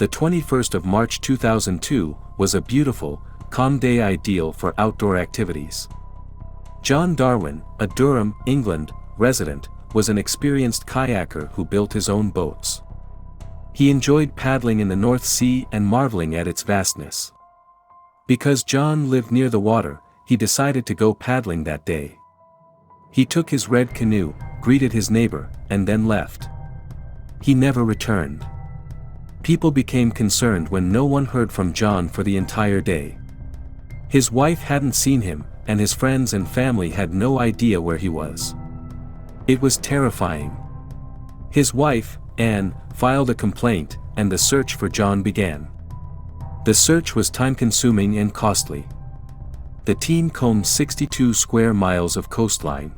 The 21st of March 2002 was a beautiful, calm day ideal for outdoor activities. John Darwin, a Durham, England, resident, was an experienced kayaker who built his own boats. He enjoyed paddling in the North Sea and marveling at its vastness. Because John lived near the water, he decided to go paddling that day. He took his red canoe, greeted his neighbor, and then left. He never returned. People became concerned when no one heard from John for the entire day. His wife hadn't seen him, and his friends and family had no idea where he was. It was terrifying. His wife, Anne, filed a complaint, and the search for John began. The search was time-consuming and costly. The team combed 62 square miles of coastline.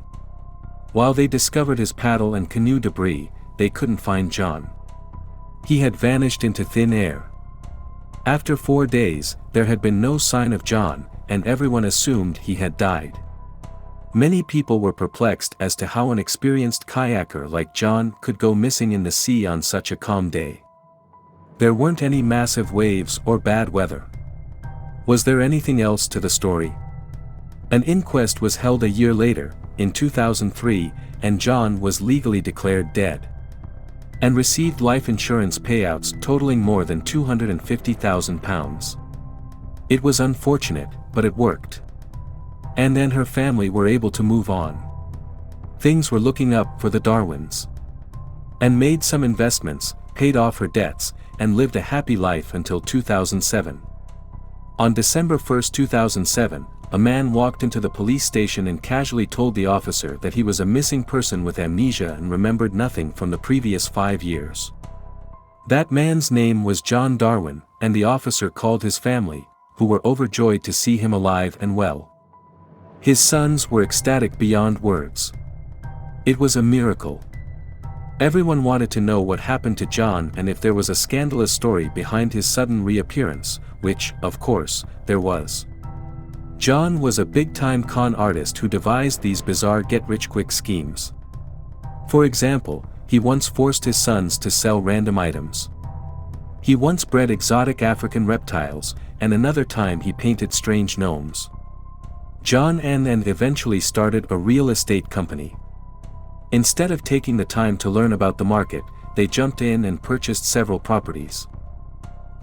While they discovered his paddle and canoe debris, they couldn't find John. He had vanished into thin air. After 4 days, there had been no sign of John, and everyone assumed he had died. Many people were perplexed as to how an experienced kayaker like John could go missing in the sea on such a calm day. There weren't any massive waves or bad weather. Was there anything else to the story? An inquest was held a year later, in 2003, and John was legally declared dead. And received life insurance payouts totaling more than £250,000. It was unfortunate, but it worked. And then her family were able to move on. Things were looking up for the Darwins. And made some investments, paid off her debts, and lived a happy life until 2007. On December 1, 2007, a man walked into the police station and casually told the officer that he was a missing person with amnesia and remembered nothing from the previous 5 years. That man's name was John Darwin, and the officer called his family, who were overjoyed to see him alive and well. His sons were ecstatic beyond words. It was a miracle. Everyone wanted to know what happened to John and if there was a scandalous story behind his sudden reappearance, which, of course, there was. John was a big-time con artist who devised these bizarre get-rich-quick schemes. For example, he once forced his sons to sell random items. He once bred exotic African reptiles, and another time he painted strange gnomes. John and eventually started a real estate company. Instead of taking the time to learn about the market, they jumped in and purchased several properties.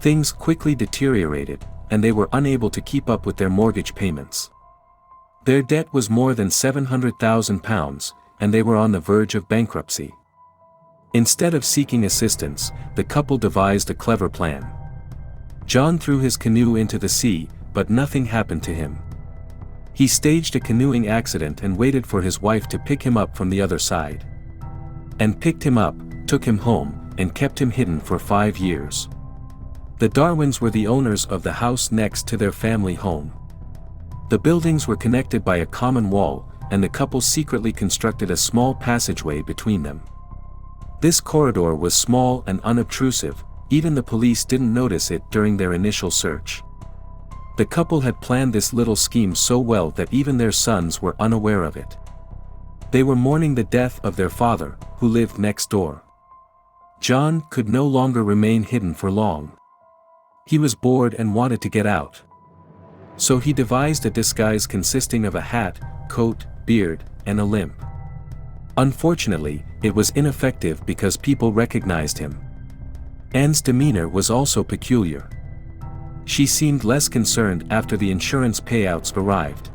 Things quickly deteriorated, and they were unable to keep up with their mortgage payments. Their debt was more than £700,000, and they were on the verge of bankruptcy. Instead of seeking assistance, the couple devised a clever plan. John threw his canoe into the sea, but nothing happened to him. He staged a canoeing accident and waited for his wife to pick him up from the other side. And picked him up, took him home, and kept him hidden for 5 years. The Darwins were the owners of the house next to their family home. The buildings were connected by a common wall, and the couple secretly constructed a small passageway between them. This corridor was small and unobtrusive, even the police didn't notice it during their initial search. The couple had planned this little scheme so well that even their sons were unaware of it. They were mourning the death of their father, who lived next door. John could no longer remain hidden for long. He was bored and wanted to get out. So he devised a disguise consisting of a hat, coat, beard, and a limp. Unfortunately, it was ineffective because people recognized him. Anne's demeanor was also peculiar. She seemed less concerned after the insurance payouts arrived.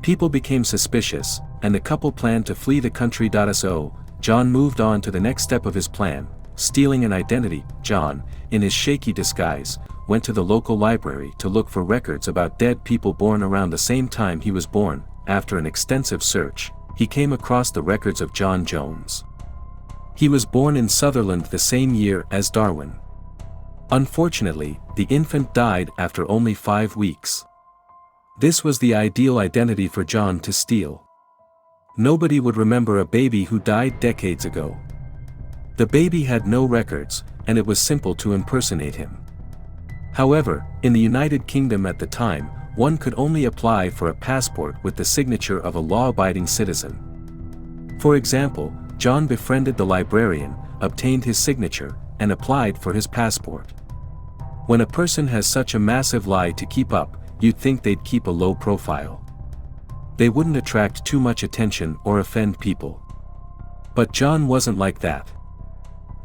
People became suspicious, and the couple planned to flee the country. So, John moved on to the next step of his plan, stealing an identity. John, in his shaky disguise, went to the local library to look for records about dead people born around the same time he was born. After an extensive search, he came across the records of John Jones. He was born in Sutherland the same year as Darwin. Unfortunately, the infant died after only 5 weeks. This was the ideal identity for John to steal. Nobody would remember a baby who died decades ago. The baby had no records, and it was simple to impersonate him. However, in the United Kingdom at the time, one could only apply for a passport with the signature of a law-abiding citizen. For example, John befriended the librarian, obtained his signature, and applied for his passport. When a person has such a massive lie to keep up, you'd think they'd keep a low profile. They wouldn't attract too much attention or offend people. But John wasn't like that.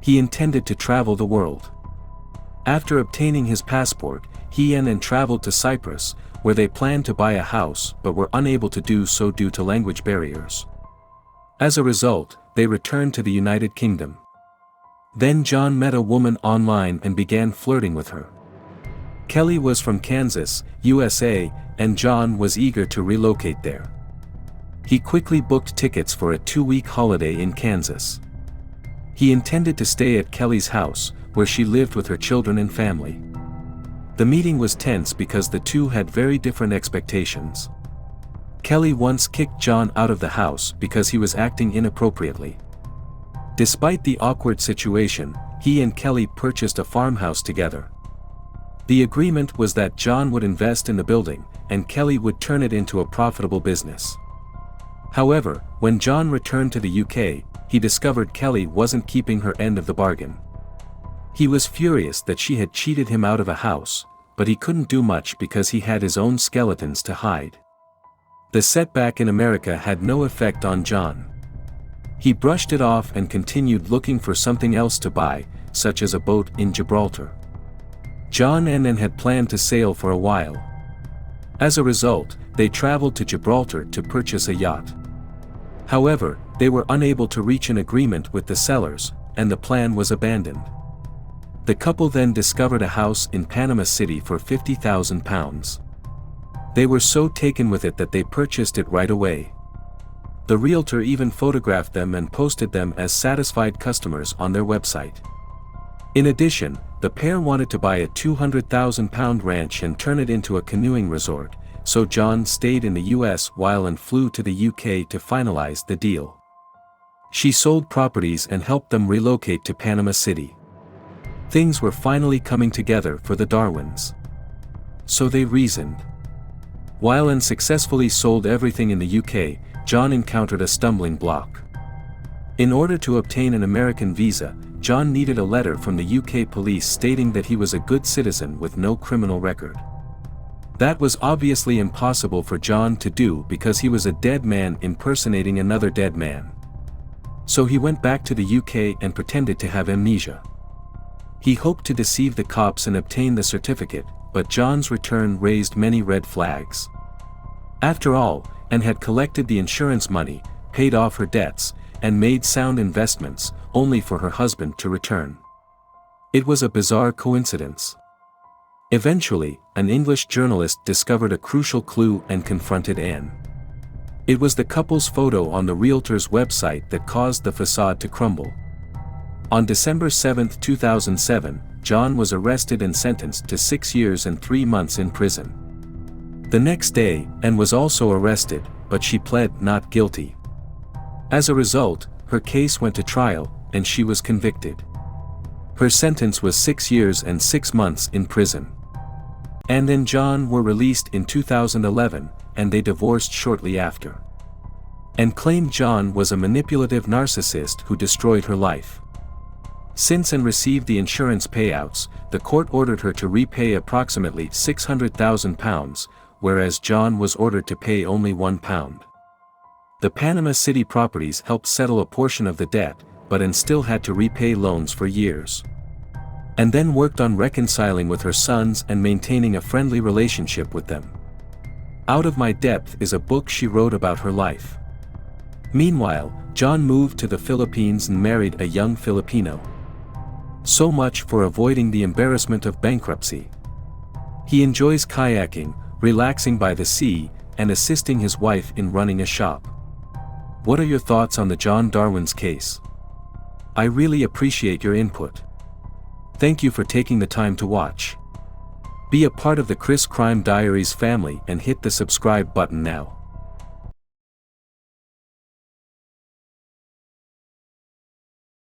He intended to travel the world. After obtaining his passport, he and traveled to Cyprus, where they planned to buy a house but were unable to do so due to language barriers. As a result, they returned to the United Kingdom. Then John met a woman online and began flirting with her. Kelly was from Kansas, USA, and John was eager to relocate there. He quickly booked tickets for a 2-week holiday in Kansas. He intended to stay at Kelly's house, where she lived with her children and family. The meeting was tense because the two had very different expectations. Kelly once kicked John out of the house because he was acting inappropriately. Despite the awkward situation, he and Kelly purchased a farmhouse together. The agreement was that John would invest in the building, and Kelly would turn it into a profitable business. However, when John returned to the UK, he discovered Kelly wasn't keeping her end of the bargain. He was furious that she had cheated him out of a house, but he couldn't do much because he had his own skeletons to hide. The setback in America had no effect on John. He brushed it off and continued looking for something else to buy, such as a boat in Gibraltar. John and Nan had planned to sail for a while. As a result, they traveled to Gibraltar to purchase a yacht. However, they were unable to reach an agreement with the sellers, and the plan was abandoned. The couple then discovered a house in Panama City for £50,000. They were so taken with it that they purchased it right away. The realtor even photographed them and posted them as satisfied customers on their website. In addition, the pair wanted to buy a £200,000 ranch and turn it into a canoeing resort, so John stayed in the US while Anne flew to the UK to finalize the deal. She sold properties and helped them relocate to Panama City. Things were finally coming together for the Darwins. So they reasoned. While Anne successfully sold everything in the UK, John encountered a stumbling block. In order to obtain an American visa, John needed a letter from the UK police stating that he was a good citizen with no criminal record. That was obviously impossible for John to do because he was a dead man impersonating another dead man. So he went back to the UK and pretended to have amnesia. He hoped to deceive the cops and obtain the certificate, but John's return raised many red flags. After all, Anne had collected the insurance money, paid off her debts, and made sound investments, only for her husband to return. It was a bizarre coincidence. Eventually, an English journalist discovered a crucial clue and confronted Anne. It was the couple's photo on the realtor's website that caused the facade to crumble. On December 7, 2007, John was arrested and sentenced to 6 years and 3 months in prison. The next day, Anne was also arrested, but she pled not guilty. As a result, her case went to trial, and she was convicted. Her sentence was 6 years and 6 months in prison. Anne and John were released in 2011, and they divorced shortly after. Anne claimed John was a manipulative narcissist who destroyed her life. Since Anne received the insurance payouts, the court ordered her to repay approximately £600,000, whereas John was ordered to pay only £1. The Panama City properties helped settle a portion of the debt, but Anne still had to repay loans for years. And then worked on reconciling with her sons and maintaining a friendly relationship with them. Out of My Depth is a book she wrote about her life. Meanwhile, John moved to the Philippines and married a young Filipino. So much for avoiding the embarrassment of bankruptcy. He enjoys kayaking, relaxing by the sea, and assisting his wife in running a shop. What are your thoughts on the John Darwin's case? I really appreciate your input. Thank you for taking the time to watch. Be a part of the Chris Crime Diaries family and hit the subscribe button now.